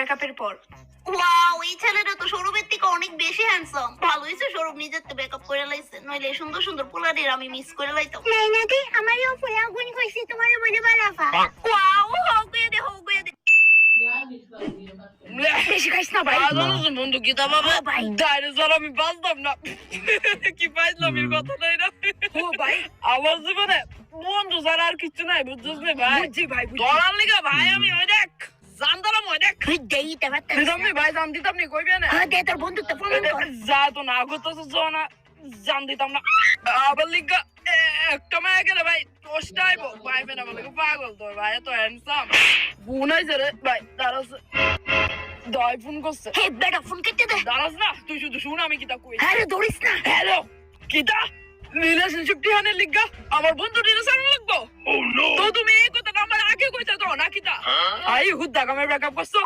ব্রেকআপের পর। ওয়াও, এই ছেলেটা তো সৌরভের থেকে অনেক বেশি হ্যান্ডসাম। ভালো হয়েছে সৌরভ নিজের তো ব্রেকআপ করে লাইছে, নইলে এই সুন্দর সুন্দর পোলাদের আমি মিস করে লাইতাম। নাই নাকি আমারও ফুলা গুণ কইছি তোমার বলে বালাফা। ওয়াও, হগুয়ে দে হগুয়ে দে। বেশি খাইস না ভাই। বন্ধু কি তা বাবা ভাই। ডাইনোসর আমি বাঁচতাম না। কি পাইলাম এর কথা নাই না। ও ভাই, আমার জীবনে বন্ধু ছাড়া আর কিছু নাই, বুঝছিস না ভাই? বুঝছি ভাই, বুঝছি। ধরার লিগা ভাই আমি ওই দেখ জানতাম ওই দেখ তুই দেই দেবা দিতাম নি ভাই, জান দিতাম নি, কইবে না হ্যাঁ দে তোর বন্ধুত্ব প্রমাণ কর। যা তো না করতেছ না, জান দিতাম না। আবার লিগা একটা মায়া গেলে ভাই দশটা আইব পাইবে না, বলে পাগল তোর ভাই এত হ্যান্ডসাম। ফোন আইছে রে ভাই, দাঁড়াস দয় ফোন করছে। হে বেটা ফোন কেটে দে। দাঁড়াস না, তুই শুধু শুন আমি কিতা কই। আরে দৌড়িস না। হ্যালো কিতা রিলেশনশিপ টিহানের লিগা আমার বন্ধু রিলেশন লাগবো। তো তুমি এই কথা আমার আগে কইতা তো না কিতা? আই হুদ্দা কামে ব্রেকআপ করছো।